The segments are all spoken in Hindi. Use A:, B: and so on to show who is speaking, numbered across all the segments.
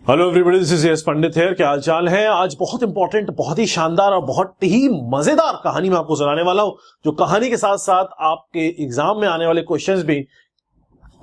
A: Hello everybody, this is Yash Pandit है। क्या हाल चाल है? आज बहुत इंपॉर्टेंट, बहुत ही शानदार और बहुत ही मजेदार कहानी मैं आपको सुनाने वाला हूं, जो कहानी के साथ साथ आपके एग्जाम में आने वाले क्वेश्चंस भी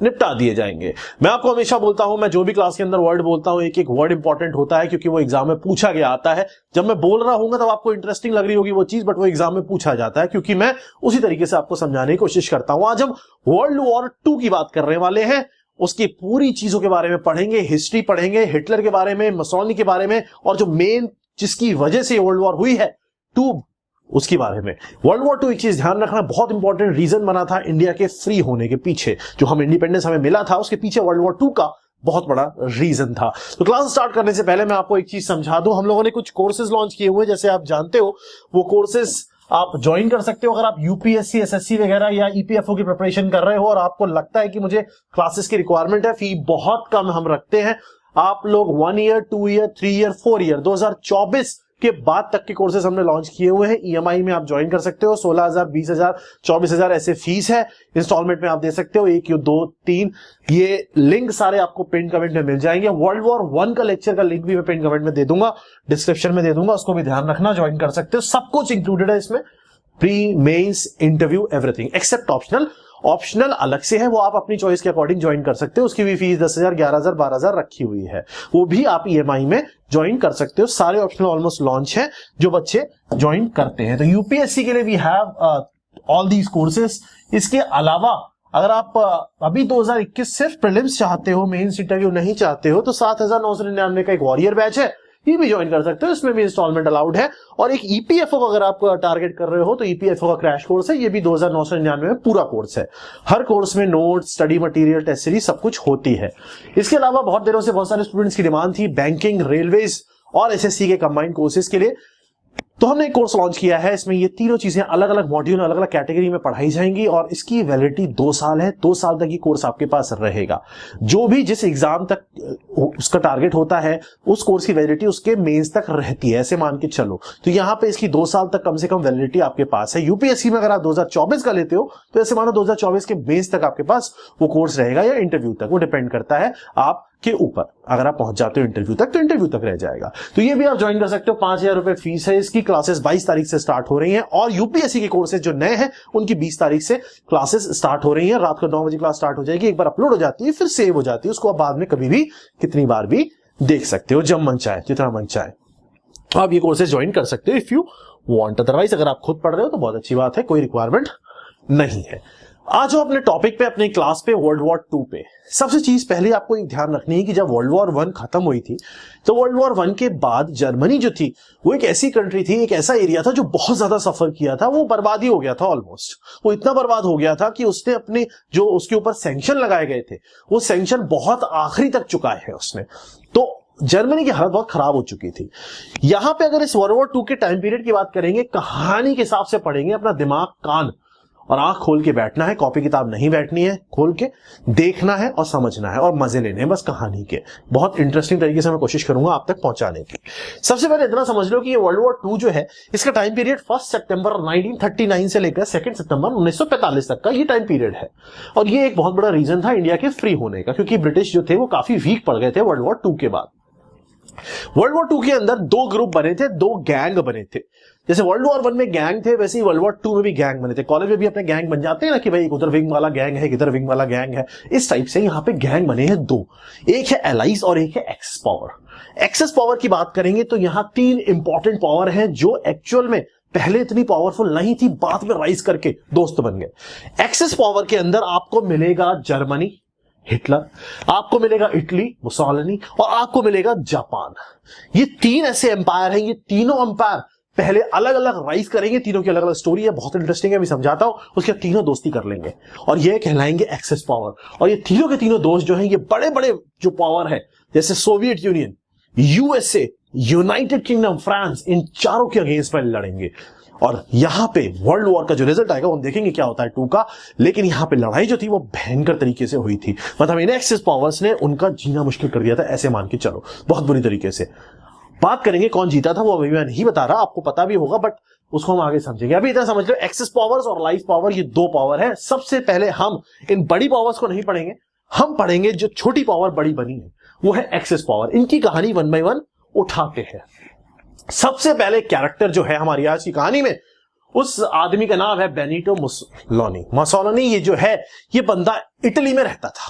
A: निपटा दिए जाएंगे। मैं आपको हमेशा बोलता हूं, मैं जो भी क्लास के अंदर वर्ड बोलता हूं, एक एक वर्ड इंपॉर्टेंट होता है क्योंकि वो एग्जाम में पूछा गया आता है। जब मैं बोल रहा हूंगा तब आपको इंटरेस्टिंग लग रही होगी वो चीज, बट वो एग्जाम में पूछा जाता है क्योंकि मैं उसी तरीके से आपको समझाने की कोशिश करता हूं। आज हम वर्ल्ड वॉर 2 की बात करने वाले हैं। उसकी पूरी चीजों के बारे में पढ़ेंगे, हिस्ट्री पढ़ेंगे, हिटलर के बारे में, मसोलिनी के बारे में, और जो मेन जिसकी वजह से वर्ल्ड वॉर हुई है 2, उसके बारे में। वर्ल्ड वॉर 2 एक चीज ध्यान रखना, बहुत इंपॉर्टेंट रीजन बना था इंडिया के फ्री होने के पीछे। जो हम इंडिपेंडेंस हमें मिला था उसके पीछे वर्ल्ड वॉर 2 का बहुत बड़ा रीजन था। तो क्लास स्टार्ट करने से पहले मैं आपको एक चीज समझा दूं। हम लोगों ने कुछ कोर्सेज लॉन्च किए हुए, जैसे आप जानते हो वो कोर्सेज आप ज्वाइन कर सकते हो अगर आप यूपीएससी, एसएससी वगैरह या ईपीएफओ की प्रिपरेशन कर रहे हो और आपको लगता है कि मुझे क्लासेस की रिक्वायरमेंट है। फी बहुत कम हम रखते हैं। आप लोग 1 ईयर, 2 ईयर, 3 ईयर, 4 ईयर 2024 के बाद तक के कोर्सेज हमने लॉन्च किए हुए हैं। ईएमआई में आप ज्वाइन कर सकते हो। 16,000, 20,000, 24,000 ऐसे फीस है। इंस्टॉलमेंट में आप दे सकते हो 1, 2, 3। ये लिंक सारे आपको पिन कमेंट में मिल जाएंगे। वर्ल्ड वॉर 1 का लेक्चर का लिंक भी मैं पिन कमेंट में दे दूंगा, डिस्क्रिप्शन में दे दूंगा, उसको भी ध्यान रखना, ज्वाइन कर सकते हो। सब कुछ इंक्लूडेड है इसमें, pre, mains, interview, everything except optional. Optional अलग से है, वो आप अपनी चॉइस के अकॉर्डिंग ज्वाइन कर सकते हो। उसकी भी फीस 10,000, 11,000, 12,000 रखी हुई है। वो भी आप ईएमआई में ज्वाइन कर सकते हो। सारे ऑप्शनल ऑलमोस्ट लॉन्च हैं जो बच्चे ज्वाइन करते हैं। तो यूपीएससी के लिए we have all these courses. इसके अलावा अगर आप अभी 2021 सिर्फ प्रीलिम्स चाहते हो, मेंस इंटरव्यू नहीं चाहते हो, तो 7,999 का एक वॉरियर बैच है, ये भी ज्वाइन कर सकते हो। इसमें भी इंस्टॉलमेंट अलाउड है। और एक ईपीएफओ को अगर आप टारगेट कर रहे हो तो ईपीएफओ का क्रैश कोर्स है, ये भी 2,999 में पूरा कोर्स है। हर कोर्स में note, study material, test series सब कुछ होती है। इसके अलावा बहुत दिनों से बहुत सारे स्टूडेंट्स की डिमांड थी बैंकिंग, रेलवेज और एसएससी के कंबाइंड कोर्सेज के लिए, तो हमने एक कोर्स लॉन्च किया है। इसमें ये तीनों चीजें अलग अलग मॉड्यूल, अलग अलग कैटेगरी में पढ़ाई जाएंगी और इसकी वैलिडिटी 2 साल है। 2 साल तक ये कोर्स आपके पास रहेगा। जो भी जिस एग्जाम तक उसका टारगेट होता है उस कोर्स की वैलिडिटी उसके मेंस तक रहती है, ऐसे मान के चलो। तो यहां पे इसकी 2 साल तक कम से कम वैलिडिटी आपके पास है। यूपीएससी में अगर आप 2024 का लेते हो तो ऐसे मानो 2024 के मेंस तक आपके पास वो कोर्स रहेगा, या इंटरव्यू तक, वो डिपेंड करता है आप के ऊपर। अगर आप पहुंच जाते हो इंटरव्यू तक तो इंटरव्यू तक रह जाएगा। तो ये भी आप ज्वाइन कर सकते हो। 5,000 रुपए फीस है इसकी। क्लासेस 22 तारीख से स्टार्ट हो रही हैं और यूपीएससी के कोर्सेज जो नए हैं उनकी 20 तारीख से क्लासेस स्टार्ट हो रही हैं। रात को 9 बजे क्लास स्टार्ट हो जाएगी। एक बार अपलोड हो जाती है फिर सेव हो जाती है, उसको आप बाद में कभी भी कितनी बार भी देख सकते हो, जब मन चाहे, जितना मन चाहे। तो आप ये कोर्सेज ज्वाइन कर सकते हो इफ यू वांट। अदरवाइज अगर आप खुद पढ़ रहे हो तो बहुत अच्छी बात है, कोई रिक्वायरमेंट नहीं है। आज अपने टॉपिक पे, अपने क्लास पे, वर्ल्ड वॉर 2 पे। सबसे चीज पहले आपको एक ध्यान रखनी है कि जब वर्ल्ड वॉर 1 खत्म हुई थी तो वर्ल्ड वॉर 1 के बाद जर्मनी जो थी वो एक ऐसी कंट्री थी, एक ऐसा एरिया था जो बहुत ज्यादा सफर किया था। वो बर्बादी हो गया था ऑलमोस्ट। वो इतना बर्बाद हो गया था कि उसने अपने जो उसके ऊपर सैंक्शन लगाए गए थे वो सैंक्शन बहुत आखिरी तक चुकाए हैं उसने। तो जर्मनी की हालत बहुत खराब हो चुकी थी। यहां पे अगर इस वर्ल्ड वॉर 2 के टाइम पीरियड की बात करेंगे, कहानी के हिसाब से पढ़ेंगे, अपना दिमाग, कान और आंख खोल के बैठना है। कॉपी किताब नहीं बैठनी है, खोल के देखना है और समझना है और मजे लेने हैं बस कहानी के। बहुत इंटरेस्टिंग तरीके से मैं कोशिश करूंगा आप तक पहुंचाने की। सबसे पहले इतना समझ लो कि ये वर्ल्ड वॉर 2 जो है इसका टाइम पीरियड 1 सितंबर 1939 से लेकर 2 सितंबर 1945 तक का ये टाइम पीरियड है। और ये एक बहुत बड़ा रीजन था इंडिया के फ्री होने का, क्योंकि ब्रिटिश जो थे वो काफी वीक पड़ गए थे वर्ल्ड वॉर 2 के बाद। वर्ल्ड वॉर 2 के अंदर 2 ग्रुप बने थे, 2 गैंग बने थे। जैसे वर्ल्ड वॉर 1 में गैंग थे वैसे ही वर्ल्ड वॉर 2 में भी गैंग बने थे। कॉलेज में भी अपने गैंग बन जाते हैं ना कि भाई एक उधर विंग वाला गैंग है, इधर विंग वाला गैंग है। इस टाइप से यहां पे गैंग बने हैं 2। एक है एलाइज और एक है एक्सेस पावर। एक्सेस पावर की बात करेंगे तो यहां 3 इंपॉर्टेंट पावर हैं जो एक्चुअल में पहले इतनी पावरफुल नहीं थी, बाद में राइज करके दोस्त बन गए। एक्सेस पावर के अंदर आपको मिलेगा जर्मनी, हिटलर, आपको मिलेगा इटली, मुसोलिनी, और आपको मिलेगा जापान। ये 3 ऐसे एम्पायर हैं। ये तीनों एम्पायर पहले अलग अलग राइज करेंगे। तीनों की अलग अलग स्टोरी है, बहुत इंटरेस्टिंग है, अभी समझाता हूं। उसके तीनों दोस्ती कर लेंगे और ये कहलाएंगे एक्सेस पावर। और ये तीनों के तीनों दोस्त जो हैं ये बड़े बड़े जो पावर है, जैसे Soviet Union, USA, United Kingdom, France, इन चारों के अगेंस्ट में लड़ेंगे। और यहां पे वर्ल्ड वॉर का जो रिजल्ट आएगा वो देखेंगे क्या होता है 2 का। लेकिन यहां पे लड़ाई जो थी वो भयंकर तरीके से हुई थी। मतलब इन एक्सेस पावर्स ने उनका जीना मुश्किल कर दिया था, ऐसे मान के चलो, बहुत बुरी तरीके से। बात करेंगे कौन जीता था वो अभी मैं नहीं बता रहा, आपको पता भी होगा बट उसको हम आगे समझेंगे। अभी इतना समझ लो, एक्सेस पावर्स और लाइफ पावर ये 2 पावर है। सबसे पहले हम इन बड़ी पावर्स को नहीं पढ़ेंगे, हम पढ़ेंगे जो छोटी पावर बड़ी बनी है वो है एक्सेस पावर। इनकी कहानी वन बाय वन उठाते हैं। सबसे पहले कैरेक्टर जो है हमारी आज की कहानी में, उस आदमी का नाम है बेनिटो मुसोलिनी। मुसोलिनी ये जो है, ये बंदा इटली में रहता था।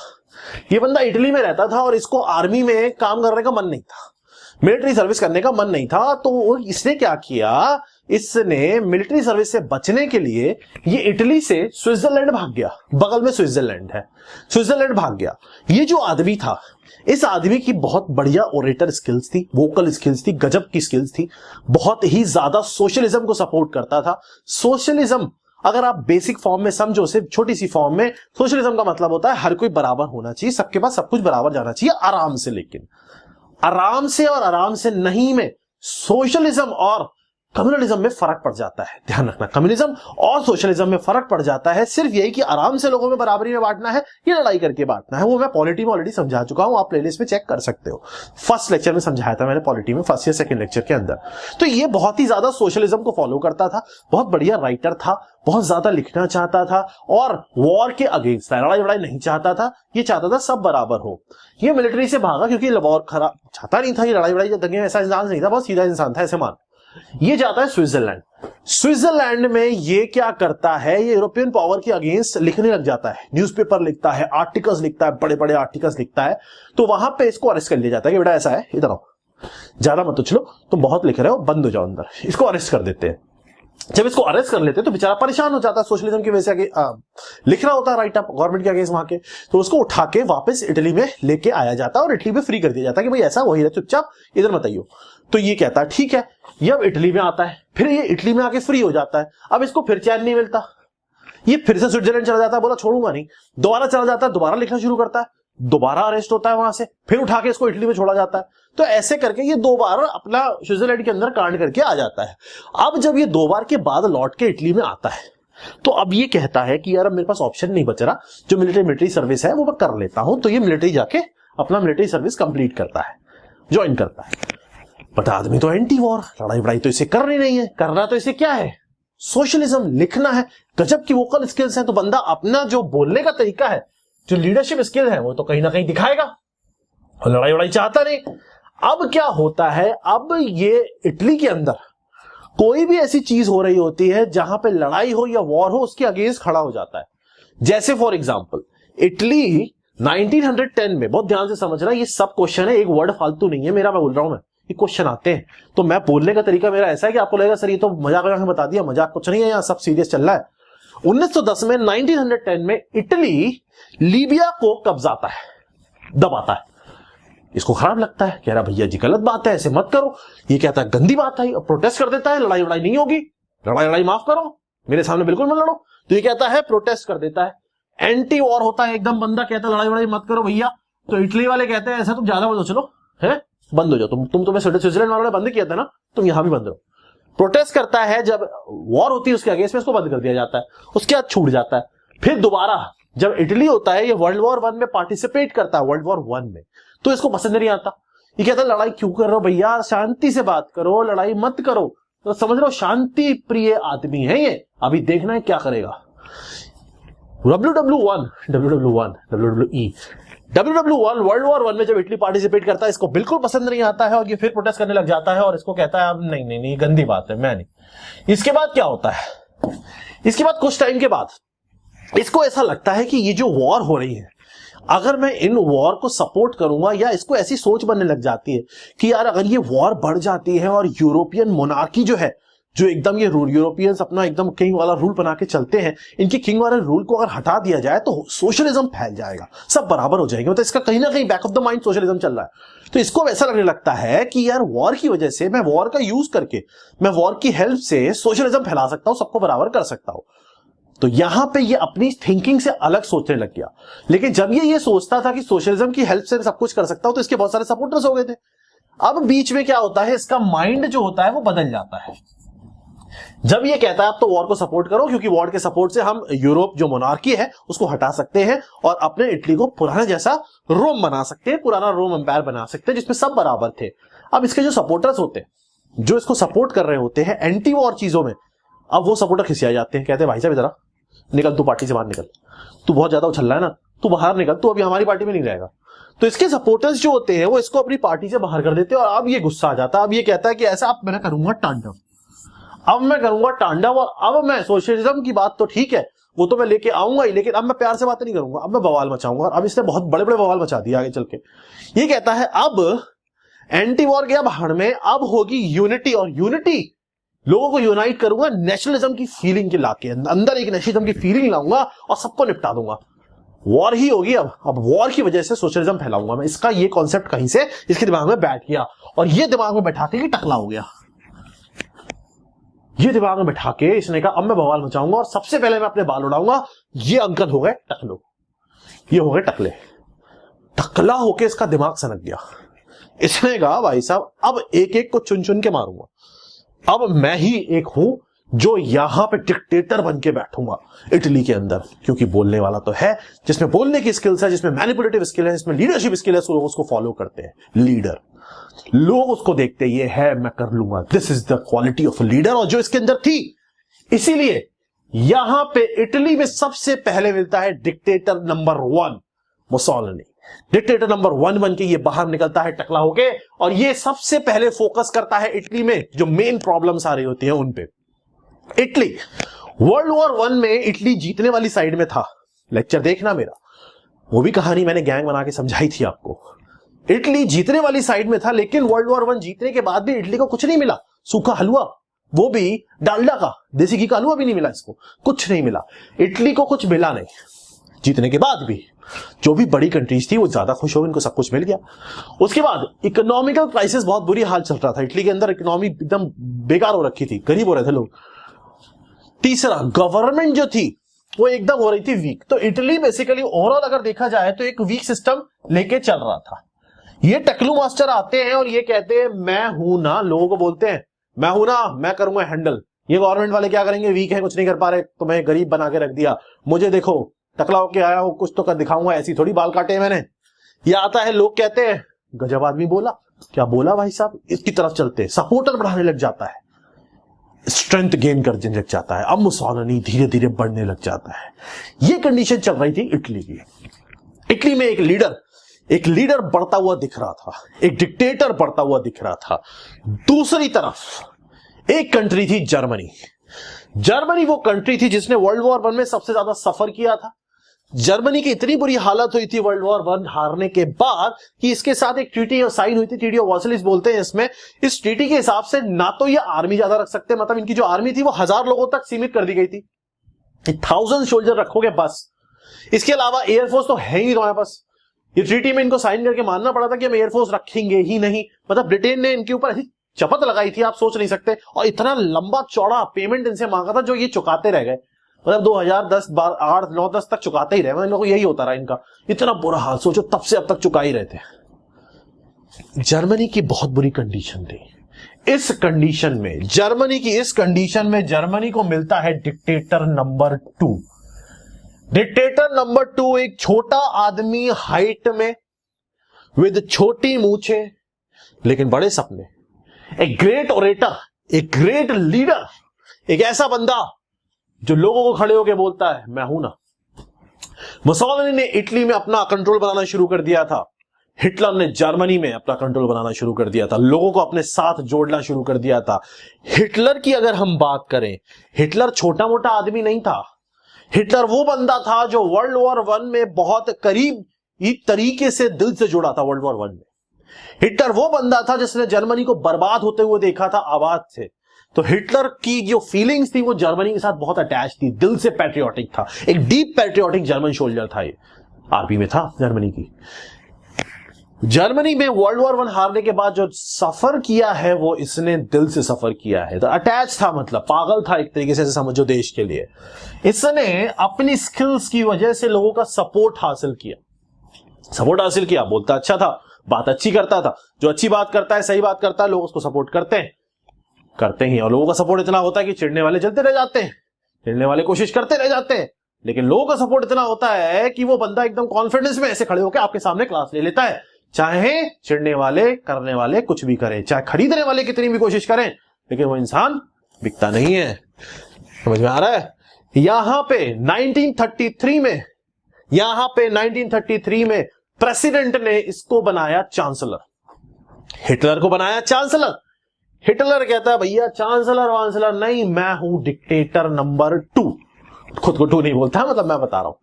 A: ये बंदा इटली में रहता था और इसको आर्मी में काम करने का मन नहीं था, मिलिट्री सर्विस करने का मन नहीं था। तो इसने क्या किया, इसने मिलिट्री सर्विस से बचने के लिए ये इटली से स्विट्जरलैंड भाग गया। बगल में स्विट्जरलैंड है, स्विट्जरलैंड भाग गया। ये जो आदमी था, इस आदमी की बहुत बढ़िया ओरेटर स्किल्स थी, वोकल स्किल्स थी, गजब की स्किल्स थी, बहुत ही ज्यादा सोशलिज्म को सपोर्ट करता था। सोशलिज्म अगर आप बेसिक फॉर्म में समझो, सिर्फ छोटी सी फॉर्म में, सोशलिज्म का मतलब होता है हर कोई बराबर होना चाहिए, सबके पास सब कुछ बराबर जाना चाहिए, आराम से। लेकिन आराम से और आराम से नहीं में सोशलिज्म और कम्युनलिज्म में फर्क पड़ जाता है। ध्यान रखना, कम्युनिज्म और सोशलिज्म में फर्क पड़ जाता है। सिर्फ यही कि आराम से लोगों में बराबरी में बांटना है, ये लड़ाई करके बांटना है, वो मैं पॉलिटी में ऑलरेडी समझा चुका हूं, आप प्लेलिस्ट में चेक कर सकते हो। फर्स्ट लेक्चर में समझाया था मैंने पॉलिटी में, फर्स्ट या सेकंड लेक्चर के अंदर। तो ये बहुत ही ज्यादा सोशलिज्म को फॉलो करता था, बहुत बढ़िया राइटर था, बहुत ज्यादा लिखना चाहता था और वॉर के अगेंस्ट लड़ाई वड़ाई नहीं चाहता था, ये चाहता था सब बराबर हो। ये मिलिट्री से भागा क्योंकि वॉर खराब चाहता नहीं था, ये लड़ाई वड़ाई दंगे ऐसा इंसान नहीं था, बहुत सीधा इंसान था, ऐसे मान। ये जाता है स्विट्जरलैंड। स्विट्जरलैंड में ये क्या करता है, ये यूरोपियन पावर के अगेंस्ट लिखने लग जाता है, न्यूज़पेपर लिखता है, आर्टिकल्स लिखता है, बड़े बड़े आर्टिकल्स लिखता है। तो वहां पे इसको अरेस्ट कर लिया जाता है कि बेटा ऐसा है, इधर आओ, ज्यादा मत उछलो, तुम बहुत लिख रहे हो, बंद हो जाओ अंदर। इसको अरेस्ट कर देते हैं। जब इसको अरेस्ट कर लेते हैं तो बेचारा परेशान हो जाता है, सोशलिज्म की वजह से लिख रहा होता है राइट अप गवर्नमेंट के अगेंस्ट वहां के। तो उसको उठा के वापस इटली में लेके आया जाता है और इटली में फ्री कर दिया जाता है कि भाई ऐसा वही रहे, चुपचाप इधर मत आइयो। तो ये कहता है ठीक है, ये अब इटली में आता है, फिर ये इटली में आके फ्री हो जाता है। अब इसको फिर चैन नहीं मिलता, ये फिर से स्विट्जरलैंड चला जाता है, बोला छोड़ूंगा नहीं, दोबारा चला जाता है, दोबारा लिखना शुरू करता है, दोबारा अरेस्ट होता है वहां से, फिर उठा के इसको इटली में छोड़ा जाता है। तो ऐसे करके ये 2 बार अपना स्विट्जरलैंड के अंदर कांड करके आ जाता है। अब जब ये 2 बार के बाद लौट के इटली में आता है, तो अब ये कहता है कि यार अब मेरे पास ऑप्शन नहीं बच रहा, जो मिलिट्री सर्विस है वो मैं कर लेता हूं। तो ये मिलिट्री जाके अपना मिलिट्री सर्विस कंप्लीट करता है, ज्वाइन करता है। बट आदमी तो एंटी वॉर, लड़ाई वड़ाई तो इसे करनी नहीं है, करना तो इसे क्या है, सोशलिज्म लिखना है, गजब की वोकल स्किल्स है। तो बंदा अपना जो बोलने का तरीका है, जो लीडरशिप स्किल है, वो तो कहीं ना कहीं दिखाएगा, और लड़ाई वड़ाई चाहता नहीं। अब क्या होता है, अब ये इटली के अंदर कोई भी ऐसी चीज हो रही होती है जहां पे लड़ाई हो या वॉर हो, उसके अगेंस्ट खड़ा हो जाता है। जैसे फॉर एग्जांपल इटली 1910 में, बहुत ध्यान से समझना, ये सब क्वेश्चन है, एक वर्ड फालतू नहीं है मेरा, मैं बोल रहा हूं, मैं ये क्वेश्चन आते हैं। तो मैं बोलने का तरीका मेरा ऐसा है कि आपको लगेगा सर ये तो मजाक में बता दिया, मजाक कुछ नहीं है, यहाँ सब सीरियस चल रहा है। 1910 में 1910 में इटली लीबिया को कब्जाता है, दबाता है। इसको खराब लगता है, कह रहा भैया जी गलत बात है, ऐसे मत करो। ये कहता है गंदी बात है, प्रोटेस्ट कर देता है, लड़ाई वड़ाई नहीं होगी, लड़ाई माफ करो, मेरे सामने बिल्कुल मत लड़ो। तो ये कहता है, प्रोटेस्ट कर देता है, एंटी वॉर होता है एकदम, बंदा कहता है लड़ाई वड़ाई मत करो भैया। तो इटली वाले कहते हैं ऐसा तुम ज्यादा मत चलो, है बंद हो जाओ, तुम्हें स्विट्जरलैंड वालों ने बंद किया था ना, तुम यहां भी बंद रहो। प्रोटेस्ट करता है, जब वॉर होती है उसके अगेंस्ट में इसको बंद कर दिया जाता है, उसके बाद छूट जाता है। फिर दोबारा जब इटली होता है, ये वर्ल्ड वॉर 1 में पार्टिसिपेट करता है, वर्ल्ड वॉर 1 में, तो इसको पसंद नहीं आता। ये कहता है लड़ाई क्यों कर रहे हो भैया, शांति से बात करो, लड़ाई मत करो। तो समझ लो शांति प्रिय आदमी है ये, अभी देखना है क्या करेगा। WWE वर्ल्ड वॉर 1 में जब इटली पार्टिसिपेट करता है, इसको बिल्कुल पसंद नहीं आता है और ये फिर प्रोटेस्ट करने लग जाता है और इसको कहता है अब नहीं गंदी बात है, मैं नहीं। इसके बाद क्या होता है, इसके बाद कुछ टाइम के बाद इसको ऐसा लगता है कि ये जो वॉर हो रही है, अगर मैं इन वॉर को सपोर्ट करूंगा, या इसको ऐसी सोच बनने लग जाती है कि यार अगर ये वॉर बढ़ जाती है और यूरोपियन मोनार्की जो है, जो एकदम ये यूरोपियंस अपना एकदम किंग वाला रूल बना के चलते हैं, इनके किंग वाले रूल को अगर हटा दिया जाए तो सोशलिज्म फैल जाएगा, सब बराबर हो जाएंगे। मतलब इसका कहीं ना कहीं back of the mind socialism चल रहा है। तो इसको ऐसा लगने लगता है कि यार वॉर की वजह से, मैं वॉर का यूज करके, मैं वॉर की हेल्प से सोशलिज्म फैला सकता हूं, सबको बराबर कर सकता हूं। तो यहां पे ये अपनी थिंकिंग से अलग सोचने लग गया। लेकिन जब ये सोचता था कि सोशलिज्म की हेल्प से सब कुछ कर सकता हूं, तो इसके बहुत सारे सपोर्टर्स हो गए थे। अब बीच में क्या होता है, इसका माइंड जो होता है वो बदल जाता है। जब ये कहता है आप तो वॉर को सपोर्ट करो, क्योंकि वॉर के सपोर्ट से हम यूरोप जो मोनार्की है उसको हटा सकते हैं और अपने इटली को पुराना जैसा रोम बना सकते हैं, पुराना रोम एम्पायर बना सकते हैं जिसमें सब बराबर थे। अब इसके जो सपोर्टर्स होते हैं, जो इसको सपोर्ट कर रहे होते हैं एंटी वॉर चीजों में, अब वो सपोर्टर खिसिया जाते हैं, कहते हैं भाई साहब इधर निकल, तू पार्टी से बाहर निकल, तू बहुत ज्यादा उछल रहा है ना, तू बाहर निकल, तू अभी हमारी पार्टी में नहीं रहेगा, तो इसके सपोर्टर्स जो होते हैं वो इसको अपनी पार्टी से बाहर कर देते हैं और अब ये गुस्सा आ जाता है। अब ये कहता है कि ऐसा अब मैं करूंगा तांडव, अब मैं करूंगा तांडव, और अब मैं सोशलिज्म की बात तो ठीक है वो तो मैं लेके आऊंगा ही, लेकिन अब मैं प्यार से बातें नहीं करूंगा, अब मैं बवाल मचाऊंगा। और अब इसने बहुत बड़े बड़े बवाल मचा दिया आगे चल के। ये कहता है अब एंटी वॉर गया भाड़ में, अब होगी यूनिटी, और यूनिटी लोगों को यूनाइट करूंगा नेशनलिज्म की फीलिंग के लाके, अंदर एक नेशनलिज्म की फीलिंग लाऊंगा और सबको निपटा दूंगा। वॉर ही होगी अब वॉर की वजह से सोशलिज्म फैलाऊंगा मैं। इसका ये कॉन्सेप्ट कहीं से इसके दिमाग में बैठ गया और ये दिमाग में बैठा के टकला हो गया। ये दिमाग में बैठा के इसने कहा अब मैं बवाल मचाऊंगा और सबसे पहले मैं अपने बाल उड़ाऊंगा। ये अंकल हो गए टकलो, ये हो गए टकले। टकला होके इसका दिमाग सनक गया। इसने कहा भाई साहब अब एक एक को चुन चुन के मारूंगा, अब मैं ही एक हूं जो यहां पे डिक्टेटर बन के बैठूंगा इटली के अंदर, क्योंकि बोलने वाला तो है, जिसमें बोलने की स्किल्स है, जिसमें मैनिपुलेटिव स्किल है, जिसमें लीडरशिप स्किल है, लोग उसको फॉलो करते हैं। लीडर, लोग उसको देखते हैं, ये है मैं कर लूंगा, this is the quality of leader, और जो इसके अंदर थी। इसीलिए यहां पे इटली में सबसे पहले मिलता है dictator number 1 Mussolini. Dictator number 1 बन के ये बाहर निकलता है टकला होके, और ये सबसे पहले फोकस करता है इटली में जो मेन प्रॉब्लम्स आ रही होती है उन पे। इटली वर्ल्ड वॉर 1 में इटली जीतने वाली साइड में था। लेक्चर देखना मेरा, वो भी कहानी मैंने गैंग बना के समझाई थी आपको। इटली जीतने वाली साइड में था, लेकिन वर्ल्ड वॉर 1 जीतने के बाद भी इटली को कुछ नहीं मिला। सूखा हलवा, वो भी डालडा का, देसी घी का हलवा भी नहीं मिला इसको, कुछ नहीं मिला। इटली को कुछ मिला नहीं। जीतने के बाद भी जो भी बड़ी कंट्रीज थी वो ज्यादा खुश हो, इनको सब कुछ मिल गया। उसके बाद इकोनॉमिकल क्राइसिस, बहुत बुरी हाल चल रहा था इटली के अंदर, इकोनॉमी एकदम बेकार हो रखी थी, गरीब हो रहे थे लोग। तीसरा, गवर्नमेंट जो थी वो एकदम हो रही थी वीक। तो इटली बेसिकली ओवरऑल अगर देखा जाए तो एक वीक सिस्टम लेके चल रहा था। ये टकलू मास्टर आते हैं और ये कहते हैं मैं हूं ना, लोगों को बोलते हैं मैं हूं ना, मैं करूंगा हैंडल। ये गवर्नमेंट वाले क्या करेंगे, वीक है, कुछ नहीं कर पा रहे, तो मैं गरीब बना के रख दिया, मुझे देखो टकला होके आया हूं, कुछ तो कर दिखाऊंगा, ऐसी थोड़ी बाल काटे मैंने। ये आता है, लोग कहते हैं गजब आदमी बोला, क्या बोला भाई साहब, इसकी तरफ चलते, सपोर्टर बढ़ाने लग जाता है, स्ट्रेंथ गेन करने लग जाता है। अब मुसोलिनी धीरे धीरे बढ़ने लग जाता है। ये कंडीशन चल रही थी इटली की। इटली में एक लीडर बढ़ता हुआ दिख रहा था, एक डिक्टेटर बढ़ता हुआ दिख रहा था। दूसरी तरफ एक कंट्री थी जर्मनी। जर्मनी वो कंट्री थी जिसने वर्ल्ड वॉर 1 में सबसे ज्यादा सफर किया था। जर्मनी की इतनी बुरी हालत हुई थी वर्ल्ड वॉर 1 हारने के बाद कि इसके साथ एक ट्रीटी साइन हुई थी, ट्रीटी ऑफ वर्साइल्स बोलते हैं इसमें। इस ट्रीटी के हिसाब से ना तो ये आर्मी ज्यादा रख सकते, मतलब इनकी जो आर्मी थी वो 1000 लोगों तक सीमित कर दी गई थी, 1000 सोल्जर रखोगे बस। इसके अलावा एयरफोर्स तो है ही तुम्हारे पास। ये ट्रीटी में इनको साइन करके मानना पड़ा था कि हम एयरफोर्स रखेंगे ही नहीं, मतलब ब्रिटेन ने इनके ऊपर ऐसी शपथ लगाई थी, आप सोच नहीं सकते। और इतना लंबा चौड़ा पेमेंट इनसे मांगा था जो ये चुकाते रह गए, मतलब 2010 8 9 10 तक चुकाते ही रहे, मतलब इनको यही होता रहा इनका। इतना बुरा हाल, सोचो तब से अब तक चुका ही रहे थे। जर्मनी की बहुत बुरी कंडीशन थी। इस कंडीशन में जर्मनी को मिलता है डिक्टेटर नंबर 2। डिक्टेटर नंबर 2 एक छोटा आदमी हाइट में, विद छोटी मूछे लेकिन बड़े सपने, एक ग्रेट ओरेटर, एक ग्रेट लीडर, एक ऐसा बंदा जो लोगों को खड़े होकर बोलता है मैं हूं ना। मुसोलिनी ने इटली में अपना कंट्रोल बनाना शुरू कर दिया था। हिटलर ने जर्मनी में अपना कंट्रोल बनाना शुरू कर दिया था, लोगों को अपने साथ जोड़ना शुरू कर दिया था। हिटलर की अगर हम बात करें, हिटलर छोटा मोटा आदमी नहीं था। हिटलर वो बंदा था जो वर्ल्ड वॉर 1 में बहुत करीब एक तरीके से दिल से जुड़ा था। वर्ल्ड वॉर 1 में हिटलर वो बंदा था जिसने जर्मनी को बर्बाद होते हुए देखा था आवाज से। तो हिटलर की जो फीलिंग्स थी वो जर्मनी के साथ बहुत अटैच थी, दिल से पैट्रियोटिक था, एक डीप पैट्रियोटिक जर्मन सोल्जर था। ये आर्मी में था जर्मनी की। जर्मनी में वर्ल्ड वॉर 1 हारने के बाद जो सफर किया है वो इसने दिल से सफर किया है। तो अटैच था, मतलब पागल था एक तरीके से समझो देश के लिए। इसने अपनी स्किल्स की वजह से लोगों का सपोर्ट हासिल किया। बोलता अच्छा था, बात अच्छी करता था, जो अच्छी बात करता है, सही बात करता है, लोग उसको सपोर्ट करते ही। और लोगों का सपोर्ट इतना होता है कि चिढ़ने वाले जलते रह जाते हैं, चिढ़ने वाले कोशिश करते रह जाते हैं, लेकिन लोगों का सपोर्ट इतना होता है कि वो बंदा एकदम कॉन्फिडेंस में ऐसे खड़े होकर आपके सामने क्लास ले लेता है। चाहे चिढ़ने वाले, करने वाले कुछ भी करें, चाहे खरीदने वाले कितनी भी कोशिश करें, लेकिन वो इंसान बिकता नहीं है। समझ में आ रहा है? यहां पे 1933 में प्रेसिडेंट ने इसको बनाया चांसलर, हिटलर को बनाया चांसलर। हिटलर कहता है भैया चांसलर वांसलर नहीं, मैं हूं डिक्टेटर नंबर 2। खुद को 2 नहीं बोलता, मतलब मैं बता रहा हूं।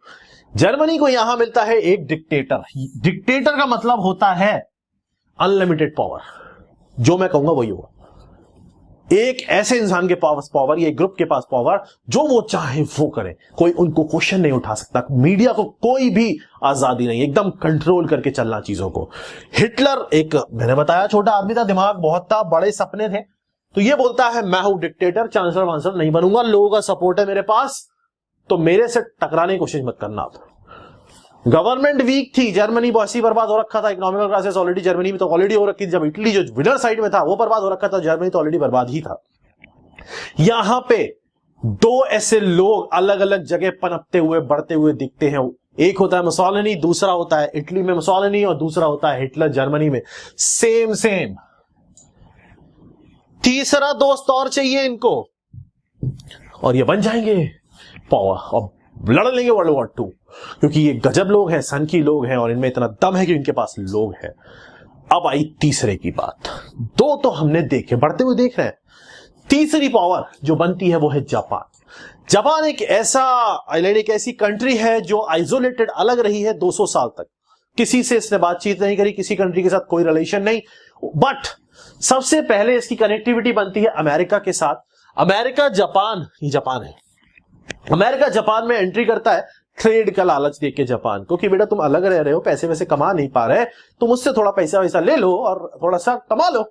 A: जर्मनी को यहां मिलता है एक डिक्टेटर। डिक्टेटर का मतलब होता है अनलिमिटेड पावर, जो मैं कहूंगा वही होगा। एक ऐसे इंसान के पास पावर, ये ग्रुप के पास पावर, जो वो चाहे वो करे, कोई उनको क्वेश्चन नहीं उठा सकता, मीडिया को कोई भी आजादी नहीं, एकदम कंट्रोल करके चलना चीजों को। हिटलर एक, मैंने बताया छोटा आदमी था, दिमाग बहुत था, बड़े सपने थे, तो ये बोलता है मैं हूं डिक्टेटर, चांसलर वांसलर नहीं बनूंगा, लोगों का सपोर्ट है मेरे पास, तो मेरे से टकराने की कोशिश मत करना आप। गवर्नमेंट वीक थी, जर्मनी बहुत ही बर्बाद हो रखा था, इकोनॉमिकल क्राइसिस ऑलरेडी जर्मनी में तो ऑलरेडी हो रखी थी, जब इटली जो विनर साइड में था वो बर्बाद हो रखा था, जर्मनी तो ऑलरेडी बर्बाद ही था। यहां पे 2 ऐसे लोग अलग अलग जगह पनपते हुए बढ़ते हुए दिखते हैं। एक होता है मुसोलिनी, दूसरा होता है इटली में मुसोलिनी, और दूसरा होता है हिटलर जर्मनी में। सेम तीसरा दोस्त और चाहिए इनको, और ये बन जाएंगे पावर और लड़ लेंगे वर्ल्ड वॉर 2, क्योंकि ये गजब लोग हैं, सन की लोग हैं, और इनमें इतना दम है कि इनके पास लोग हैं। अब आई तीसरे की बात। 2 तो हमने देखे, बढ़ते हुए देख रहे हैं। तीसरी पावर जो बनती है वो है जापान। जापान एक ऐसा आइलैंड, एक ऐसी कंट्री है जो आइसोलेटेड, अलग रही है 200 साल तक, किसी से इसने बातचीत नहीं करी, किसी कंट्री के साथ कोई रिलेशन नहीं। बट सबसे पहले इसकी कनेक्टिविटी बनती है अमेरिका के साथ। अमेरिका जापान, ही जापान है, अमेरिका जापान में एंट्री करता है ट्रेड का लालच देके जापान को, कि बेटा तुम अलग रह रहे हो, पैसे वैसे कमा नहीं पा रहे, तुम मुझसे थोड़ा पैसा वैसा ले लो और थोड़ा सा कमा लो।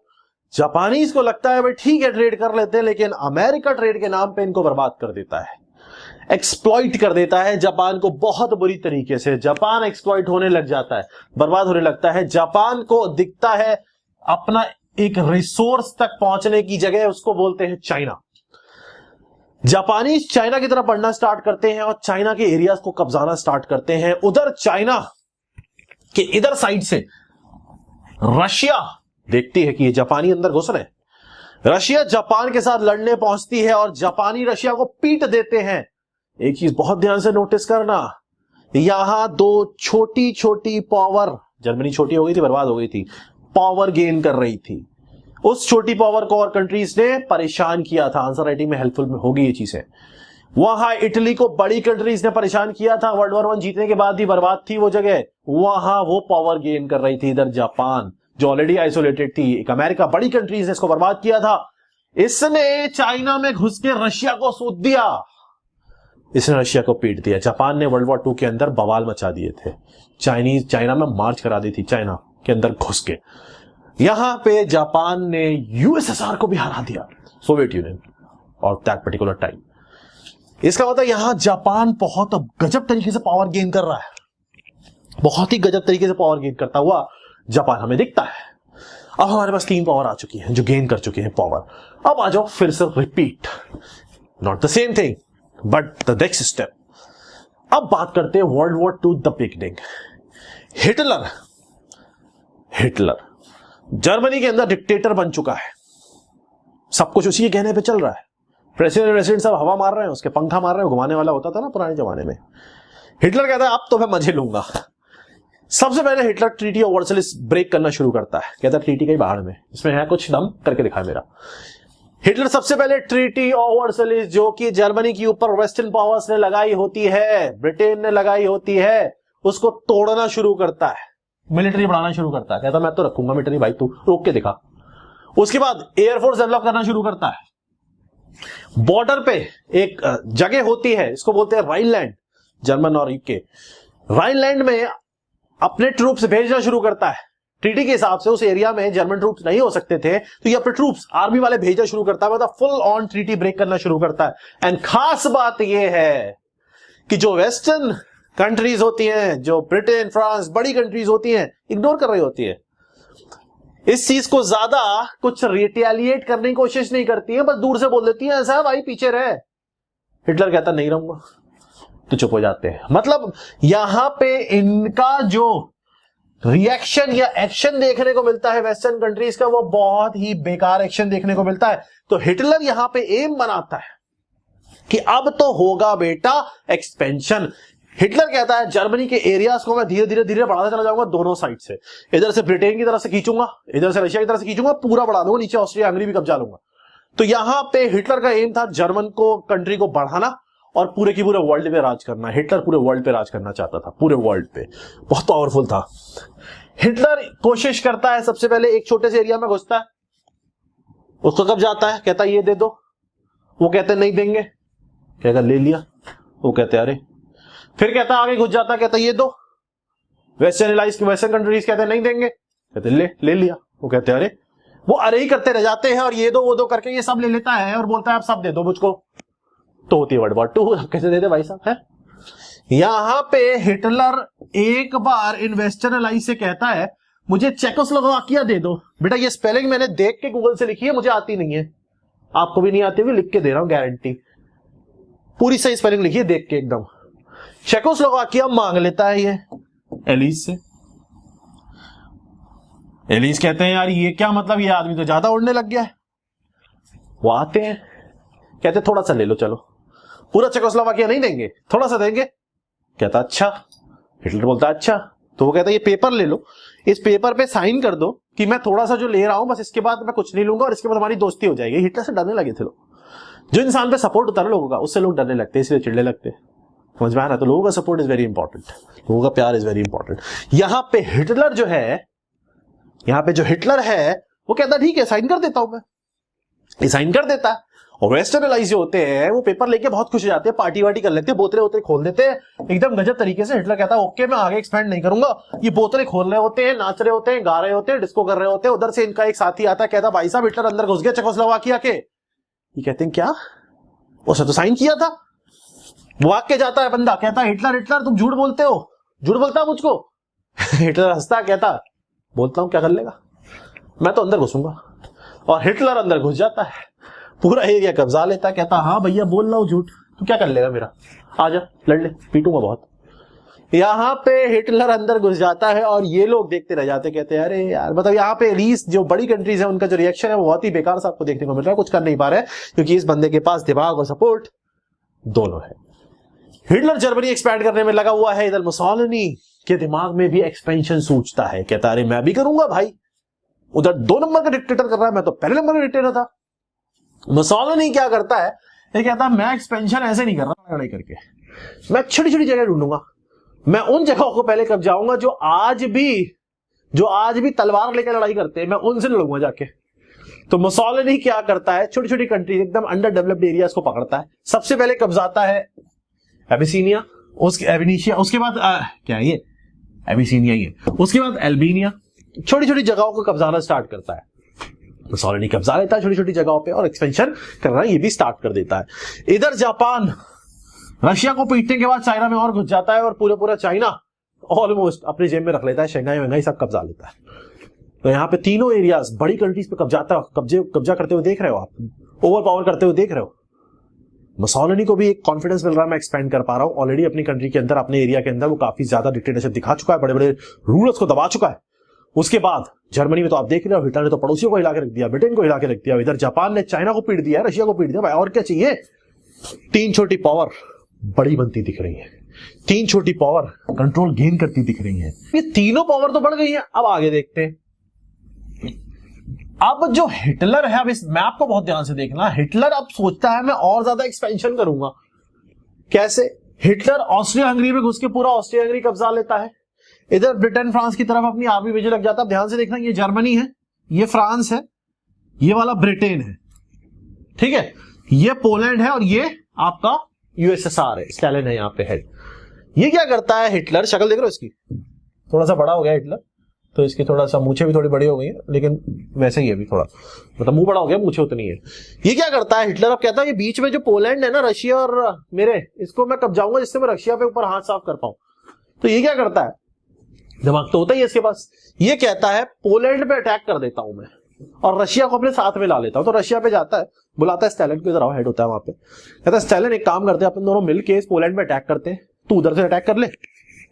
A: जापानीज को लगता है भाई ठीक है ट्रेड कर लेते हैं, लेकिन अमेरिका ट्रेड के नाम पे इनको बर्बाद कर देता है, एक्सप्लॉइट कर देता है जापान को बहुत बुरी तरीके से। जापान एक्सप्लॉइट होने लग जाता है, बर्बाद होने लगता है। जापान को दिखता है अपना एक रिसोर्स तक पहुंचने की जगह, उसको बोलते हैं चाइना। जापानीज चाइना की तरफ बढ़ना स्टार्ट करते हैं और चाइना के एरियाज को कब्जाना स्टार्ट करते हैं। उधर चाइना के इधर साइड से रशिया देखती है कि ये जापानी अंदर घुस रहे हैं। रशिया जापान के साथ लड़ने पहुंचती है और जापानी रशिया को पीट देते हैं। एक चीज बहुत ध्यान से नोटिस करना, यहां 2 छोटी छोटी पावर, जर्मनी छोटी हो गई थी, बर्बाद हो गई थी, पावर गेन कर रही थी। उस छोटी पावर को और कंट्रीज ने परेशान किया था। आंसर राइटिंग में हेल्पफुल होगी ये चीजें। वहां इटली को बड़ी कंट्रीज ने परेशान किया था, वर्ल्ड वॉर 1 जीतने के बाद ही बर्बाद थी वो जगह, वहां वो पावर गेन कर रही थी। इधर जापान जो ऑलरेडी आइसोलेटेड थी, एक अमेरिका, बड़ी कंट्रीज ने इसको बर्बाद किया था। इसने चाइना में घुस के रशिया को सूद दिया, इसने रशिया को पीट दिया। जापान ने वर्ल्ड वॉर 2 के अंदर बवाल मचा दिए थे, चाइनीज चाइना में मार्च करा दी थी, चाइना के अंदर घुस के। यहां पे जापान ने यूएसएसआर को भी हरा दिया, सोवियत यूनियन, और दैट पर्टिकुलर टाइम। इसका मतलब यहां जापान बहुत गजब तरीके से पावर गेन कर रहा है, बहुत ही गजब तरीके से पावर गेन करता हुआ जापान हमें दिखता है। अब हमारे पास 3 पावर आ चुकी हैं जो गेन कर चुके हैं पावर। अब आ जाओ फिर से repeat, not the same thing but the next step. अब बात करते हैं world war 2 the beginning. Hitler Germany के अंदर डिक्टेटर बन चुका है, सब कुछ उसी के कहने पे चल रहा है। प्रेसिडेंट सब हवा मार रहे हैं, उसके पंखा मार रहे हैं, घुमाने वाला होता था ना पुराने जमाने में। हिटलर कहता है अब तो मैं मजे लूंगा। सबसे पहले Hitler treaty of Versailles break करना शुरू करता है, कहता है ट्रीटी कहीं बाहर में, इसमें है कुछ दम, करके दिखा मेरा। हिटलर सबसे पहले ट्रीटी ऑफ वर्साइल्स, जो कि जर्मनी के ऊपर वेस्टर्न पावर्स ने लगाई होती है, ब्रिटेन ने लगाई होती है, उसको तोड़ना शुरू करता है, मिलिट्री बढ़ाना शुरू करता है। कहता मैं तो रखूंगा मिलिट्री, भाई तू रोक के दिखा। उसके बाद एयरफोर्स डेवलप करना शुरू करता है। बॉर्डर पे एक जगह होती है, इसको बोलते हैं राइनलैंड, जर्मन और यूके। राइनलैंड में अपने ट्रूप्स भेजना शुरू करता है। ट्रीटी के हिसाब से उस एरिया में जर्मन ट्रूप्स नहीं हो सकते थे, तो ये अपने ट्रूप्स आर्मी वाले भेजना शुरू करता है, मतलब फुल ऑन ट्रीटी ब्रेक करना शुरू करता है। एंड खास बात यह है कि जो वेस्टर्न कंट्रीज होती हैं, जो ब्रिटेन, फ्रांस, बड़ी कंट्रीज होती हैं, इग्नोर कर रही होती है इस चीज को, ज्यादा कुछ रिटेलिएट करने की कोशिश नहीं करती है, बस दूर से बोल देती है ऐसा भाई पीछे रहे। हिटलर कहता नहीं रहूंगा, तो चुप हो जाते हैं। मतलब यहां पे इनका जो रिएक्शन या एक्शन देखने को मिलता है वेस्टर्न कंट्रीज का, वो बहुत ही बेकार एक्शन देखने को मिलता है। तो हिटलर यहां पे एम बनाता है कि अब तो होगा बेटा एक्सपेंशन। हिटलर कहता है जर्मनी के एरियाज को मैं धीरे धीरे धीरे बढ़ाता चला जाऊंगा दोनों साइड से, इधर से ब्रिटेन की तरफ से खींचूंगा, इधर से रशिया की तरफ से खींचूंगा, पूरा बढ़ा दूंगा, नीचे ऑस्ट्रिया हंगरी भी कब्जा लूंगा। तो यहां पे हिटलर का एम था जर्मन को कंट्री को बढ़ाना और पूरे की पूरे वर्ल्ड पे राज करना। हिटलर पूरे वर्ल्ड पे राज करना चाहता था, पूरे वर्ल्ड पे, बहुत पावरफुल था। हिटलर कोशिश करता है, सबसे पहले एक छोटे से एरिया में घुसता है, उसको कब जाता है, कहता है ये दे दो, वो कहते नहीं देंगे, कहता ले लिया, वो कहते अरे, फिर कहता आगे घुस जाता, कहता ये दो, वेस्टर्न कंट्रीज कहते नहीं देंगे, कहते ले लिया, वो कहते अरे, वो अरे ही करते रह जाते हैं और ये दो वो दो करके ये सब ले लेता है और बोलता है आप सब दे दो मुझको। तो होती है वर्ल्ड वॉर 2। कैसे देते भाई साहब, है यहां पे हिटलर एक बार इन वेस्टर्न अलाइज से कहता है मुझे चेकोस्लोवाकिया दे दो। बेटा ये स्पेलिंग मैंने देख के गूगल से लिखी है, मुझे आती नहीं है, आपको भी नहीं आती हुई, लिख के दे रहा हूं गारंटी, पूरी सही स्पेलिंग लिखी है देख के एकदम। चेकोस्लोवाकिया मांग लेता है ये एलिज से। एलिज कहते हैं यार ये क्या मतलब, ये आदमी तो ज्यादा उड़ने लग गया है। वो आते हैं, कहते थोड़ा सा ले लो, चलो पूरा चेकोस्लोवाकिया नहीं देंगे, थोड़ा सा देंगे। कहता अच्छा। हिटलर बोलता अच्छा। तो वो कहता ये पेपर ले लो, इस पेपर पे साइन कर दो कि मैं थोड़ा सा जो ले रहा हूं बस, इसके बाद मैं कुछ नहीं लूंगा और इसके बाद हमारी दोस्ती हो जाएगी। हिटलर से डरने लगे थे लोग, जो इंसान पे सपोर्ट होता है लोगों का, उससे लोग डरने लगते हैं, इसलिए चिढ़ने लगते हैं। समझ में आ रहा? तो लोगों का सपोर्ट इज वेरी इंपॉर्टेंट, लोगों का प्यार इज वेरी इंपॉर्टेंट। यहां पे हिटलर जो है, यहां पे जो हिटलर है वो कहता ठीक है साइन कर देता हूं मैं, ये साइन कर देता है। और वेस्टर्न अलाइज जो होते हैं वो पेपर लेके बहुत खुश हो जाते हैं, पार्टी वार्टी कर लेते हैं, बोतलें वोतलें खोल देते हैं एकदम गजब तरीके से। हिटलर कहता है ओके मैं आगे एक्सपेंड नहीं करूंगा। ये बोतलें खोल रहे होते हैं, नाच रहे होते हैं, गा रहे होते हैं, डिस्को कर रहे होते हैं। उधर से इनका एक साथी आता है, कहता भाई साहब हिटलर अंदर घुस गया चेकोस्लोवाकिया के। ये कहते हैं क्या, उसने तो साइन किया था। वो आके जाता है बंदा, कहता है हिटलर हिटलर तुम झूठ बोलते हो, झूठ बोलता मुझको। हिटलर हंसता, कहता बोलता हूं क्या कर लेगा, मैं तो अंदर घुसूंगा। और हिटलर अंदर घुस जाता है, पूरा एरिया कब्जा लेता है, कहता हाँ भैया बोल रहा हूं झूठ, तू क्या कर लेगा मेरा, आजा लड़ ले, पीटूंगा बहुत। यहां पे हिटलर अंदर घुस जाता है और ये लोग देखते रह जाते, कहते हैं अरे यार, मतलब यहाँ पे लीस्ट जो बड़ी कंट्रीज है उनका जो रिएक्शन है वो बहुत ही बेकार सा आपको देखने को मिल रहा है, कुछ कर नहीं पा रहे क्योंकि इस बंदे के पास दिमाग और सपोर्ट दोनों है। हिटलर जर्मनी एक्सपैंड करने में लगा हुआ है, इधर मुसोलिनी के दिमाग में भी एक्सपेंशन सोचता है, कहता अरे मैं भी करूंगा भाई, उधर 2 नंबर का डिक्टेटर कर रहा है, मैं तो पहले नंबर का डिक्टेटर था। मुसोलिनी क्या करता है, ये कहता है मैं एक्सपेंशन ऐसे नहीं कर रहा लड़ाई करके, मैं छोटी छोटी जगह ढूंढूंगा, मैं उन जगहों को पहले कब जाऊंगा जो आज भी तलवार लेकर लड़ाई करते हैं, मैं उनसे लड़ूंगा जाके। तो मुसोलिनी क्या करता है, छोटी छोटी कंट्री एकदम अंडर डेवलप्ड एरियाज को पकड़ता है, सबसे पहले कब्जाता है एबिसिनिया, उसके एबिनिशिया, उसके बाद क्या ये एबिसिनिया ही है, उसके बाद अल्बानिया, छोटी छोटी जगहों को कब्जाना स्टार्ट करता है। मुसोलिनी कब्जा लेता है छोटी छोटी जगहों पे और एक्सपेंशन करना ये भी स्टार्ट कर देता है। इधर जापान रशिया को पीटने के बाद चाइना में और घुस जाता है और पूरा चाइना ऑलमोस्ट अपनी जेब में रख लेता है, शंघाई वंघाई सब कब्जा लेता है। तो यहाँ पे तीनों एरियाज बड़ी कंट्रीज पे कब्जा करते हुए देख रहे हो आप, ओवर पावर करते हुए देख रहे हो। मुसोलिनी को भी एक कॉन्फिडेंस मिल रहा है, मैं एक्सपेंड कर पा रहा हूं ऑलरेडी अपनी कंट्री के अंदर, अपने एरिया के अंदर वो काफी ज्यादा डिक्टेटरशिप दिखा चुका है, बड़े बड़े रूलर्स को दबा चुका है। उसके बाद जर्मनी में तो आप देख रहे हो, हिटलर ने तो पड़ोसियों को हिला के रख दिया, ब्रिटेन को हिला के रख दिया, इधर जापान ने चाइना को पीट दिया, रशिया को पीट दिया, भाई और क्या चाहिए। 3 छोटी पावर बड़ी बनती दिख रही है, 3 छोटी पावर कंट्रोल गेन करती दिख रही है। ये तीनों पावर तो बढ़ गई है। अब आगे देखते हैं, अब जो हिटलर है, अब इस मैप को बहुत ध्यान से देखना, हिटलर अब सोचता है मैं और ज्यादा एक्सपेंशन करूंगा। कैसे? हिटलर ऑस्ट्रिया हंगरी में घुस के पूरा ऑस्ट्रिया हंगरी कब्जा लेता है, इधर ब्रिटेन फ्रांस की तरफ अपनी आर्मी भेजने लग जाता है। ध्यान से देखना, ये जर्मनी है, ये फ्रांस है, ये वाला ब्रिटेन है, ठीक है, ये पोलैंड है और ये आपका यूएसएसआर है, स्टालिन है यहाँ पे हेड। ये क्या करता है हिटलर, शक्ल देख रहे हो इसकी, थोड़ा सा बड़ा हो गया हिटलर, तो इसकी थोड़ा सा मूछे भी थोड़ी बड़ी हो गई है, लेकिन वैसे ही है भी थोड़ा, मतलब मुंह बड़ा हो गया, मूछे उतनी है। ये क्या करता है हिटलर, अब कहता है ये बीच में जो पोलैंड है ना, रशिया और मेरे, इसको मैं कब्जाऊंगा जिससे मैं रशिया पे ऊपर हाथ साफ कर पाऊं। तो ये क्या करता है, दिमाग तो होता ही है इसके पास, ये कहता है पोलैंड पे अटैक कर देता हूं मैं और रशिया को अपने साथ में ला लेता हूं। तो रशिया पे जाता है, बुलाता है स्टालिन को, इधर आओ, हेड होता है वहां पे, कहता है स्टालिन एक काम करते हैं, अपन दोनों मिलके इस पोलैंड पे अटैक करते हैं, तू उधर से अटैक कर ले,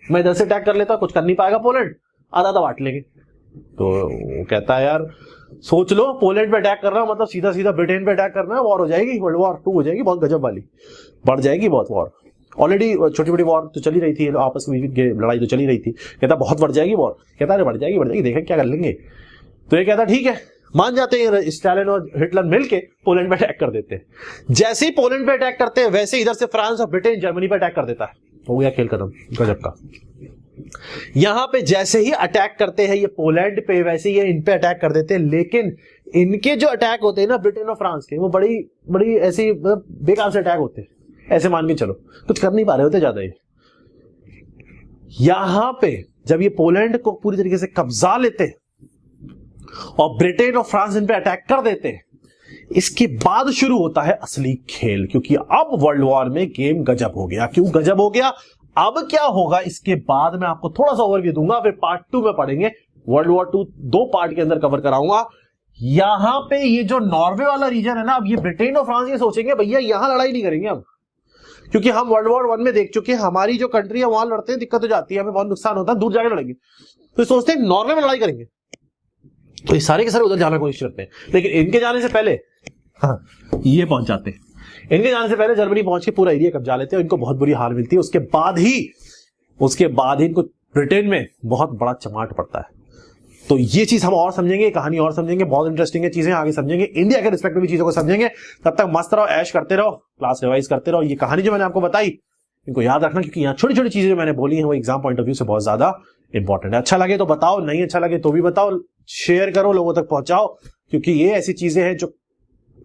A: मैं इधर से अटैक कर लेता, कुछ कर नहीं पाएगा पोलैंड, आधा आधा बांट लेंगे। तो वो कहता है यार सोच लो, पोलैंड पे अटैक कर रहा हूं मतलब सीधा सीधा ब्रिटेन पे अटैक करना है, वॉर हो जाएगी, वर्ल्ड वॉर 2 हो जाएगी, बहुत गजब वाली, बढ़ जाएगी बहुत वॉर। ऑलरेडी छोटी छोटी वॉर तो चली रही थी, आपस में लड़ाई तो चली रही थी। कहता बहुत बढ़ जाएगी वॉर, कहता अरे बढ़ जाएगी देखा क्या कर लेंगे। तो ये कहता ठीक है, मान जाते हैं, स्टालिन और हिटलर मिलके पोलैंड पे अटैक कर देते हैं। जैसे ही पोलैंड पे अटैक करते हैं वैसे इधर से फ्रांस और ब्रिटेन जर्मनी पे अटैक कर देता है। हो गया खेल खत्म, गजब का। यहां पे जैसे ही अटैक करते हैं ये पोलैंड पे, वैसे ही इन पे अटैक कर देते हैं। लेकिन इनके जो अटैक होते हैं ना ब्रिटेन और फ्रांस के, वो बड़ी बड़ी ऐसी बेकार से अटैक होते हैं, ऐसे मान के चलो कुछ कर नहीं पा रहे होते ज्यादा। ये यहां पे जब ये पोलैंड को पूरी तरीके से कब्जा लेते हैं और ब्रिटेन और फ्रांस इन पे अटैक कर देते हैं, इसके बाद शुरू होता है असली खेल। क्योंकि अब वर्ल्ड वॉर में गेम गजब हो गया। क्यों गजब हो गया, अब क्या होगा इसके बाद मैं आपको थोड़ा सा ओवरव्यू दूंगा, फिर पार्ट 2 में पढ़ेंगे। वर्ल्ड वॉर 2 2 पार्ट के अंदर कवर कराऊंगा। यहां पे ये जो नॉर्वे वाला रीजन है ना, अब ये ब्रिटेन और फ्रांस ये सोचेंगे भैया यहां लड़ाई नहीं करेंगे अब, क्योंकि हम वर्ल्ड वॉर 1 में देख चुके हैं हमारी जो कंट्री है वहां लड़ते हैं दिक्कत हो जाती है, हमें बहुत नुकसान होता है, दूर जाकर लड़ेंगे। तो सोचते हैं नॉर्वे में लड़ाई करेंगे, तो ये सारे के सारे उधर जाने की कोशिश करते हैं। लेकिन इनके जाने से पहले ये पहुंच जाते हैं, इनके जाने से पहले जर्मनी पहुंच के पूरा एरिया कब्जा लेते हैं। इनको बहुत बुरी हार मिलती है। उसके बाद ही इनको ब्रिटेन में बहुत बड़ा चमाट पड़ता है। तो ये चीज हम और समझेंगे, कहानी और समझेंगे, बहुत इंटरेस्टिंग है चीजें, आगे समझेंगे, इंडिया के रिस्पेक्ट में भी चीजों को समझेंगे। तब तक मस्त रहो, ऐश करते रहो, क्लास रिवाइज करते रहो। ये कहानी जो मैंने आपको बताई इनको याद रखना, क्योंकि यहाँ छोटी छोटी चीजें जो मैंने बोली हैं वो एग्जाम पॉइंट ऑफ व्यू से बहुत ज्यादा इंपॉर्टेंट है। अच्छा लगे तो बताओ, नहीं अच्छा लगे तो भी बताओ, शेयर करो, लोगों तक पहुंचाओ, क्योंकि ये ऐसी चीजें हैं जो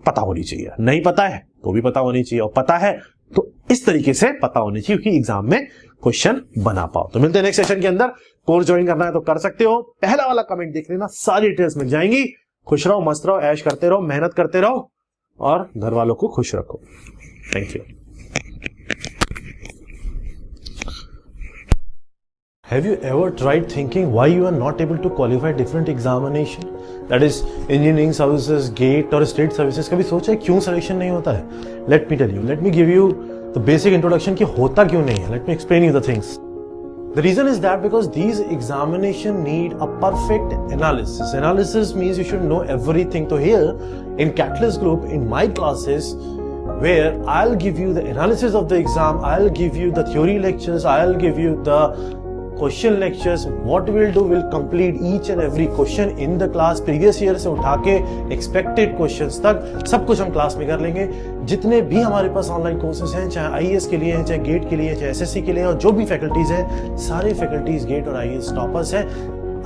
A: पता होनी चाहिए। नहीं पता है तो भी पता होनी चाहिए, और पता है तो इस तरीके से पता होनी चाहिए क्योंकि एग्जाम में क्वेश्चन बना पाओ। तो मिलते हैं नेक्स्ट सेशन के अंदर। कोर्स ज्वाइन करना है तो कर सकते हो, पहला वाला कमेंट देख लेना, सारी डिटेल्स मिल जाएंगी। खुश रहो, मस्त रहो, ऐश करते रहो, मेहनत करते रहो और घर वालों को खुश रखो। Thank you. Have you ever tried thinking why you are not able to qualify different examination? That is engineering services, GATE और state services। कभी सोचा है क्यों selection नहीं होता है? Let me tell you. Let me give you the basic introduction कि होता क्यों नहीं है। Let me explain you the things. The reason is that because these examination need a perfect analysis. Analysis means you should know everything. So here in Catalyst Group, in my classes, where I'll give you the analysis of the exam, I'll give you the theory lectures, I'll give you the question lectures. What will do, will complete each and every question in the class, previous year से उठा के एक्सपेक्टेड क्वेश्चंस तक सब कुछ हम क्लास में कर लेंगे। जितने भी हमारे पास ऑनलाइन कोर्सेज हैं, चाहे आईएएस के लिए हैं, चाहे गेट के लिए हैं, चाहे एसएससी के लिए हैं, और जो भी फैकल्टीज हैं, सारे फैकल्टीज गेट और आईएएस टॉपर्स हैं।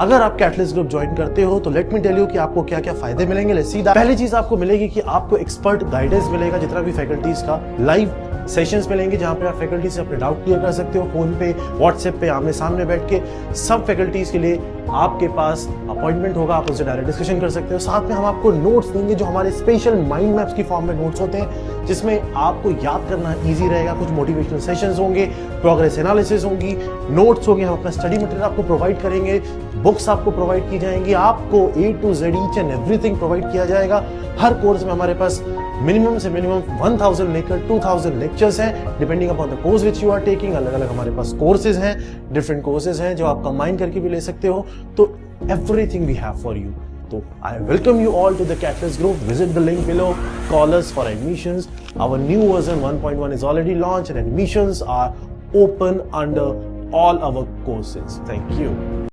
A: अगर आप कैटलिस्ट ग्रुप ज्वाइन करते हो तो लेट मी टेल यू कि आपको क्या क्या फायदे मिलेंगे। Let's see that. पहली चीज आपको मिलेगी कि आपको एक्सपर्ट गाइडेंस मिलेगा, जितना भी फैकल्टीज का लाइव सेशंस मिलेंगे जहां पे आप फैकल्टी से अपने डाउट क्लियर कर सकते हो, फोन पे, व्हाट्सएप पे, आमने सामने बैठ के। सब फैकल्टीज के लिए आपके पास अपॉइंटमेंट होगा, आप उनसे डायरेक्ट डिस्कशन कर सकते हो। साथ में हम आपको नोट्स देंगे जो हमारे स्पेशल माइंड मैप्स की फॉर्म में नोट्स होते हैं, जिसमें आपको याद करना ईजी रहेगा। कुछ मोटिवेशनल सेशंस होंगे, प्रोग्रेस एनालिसिस होंगी, नोट्स होंगे, हम अपना स्टडी मटेरियल आपको प्रोवाइड करेंगे, बुक्स आपको प्रोवाइड की जाएंगी, आपको A to Z each and everything provide किया जाएगा। हर कोर्स में हमारे पास मिनिमम से मिनिमम 1000 लेकर 2000 लेक्चर्स हैं, depending upon the course which you are taking. अलग अलग हमारे पास कोर्सेज हैं, डिफरेंट कोर्सेज हैं जो आप कंबाइन करके भी ले सकते हो। तो everything we have for you. So I welcome you all to the Catalyst Group. Visit the link below. Call us for admissions. Our new version 1.1 is already launched and admissions are open under all our courses. Thank you.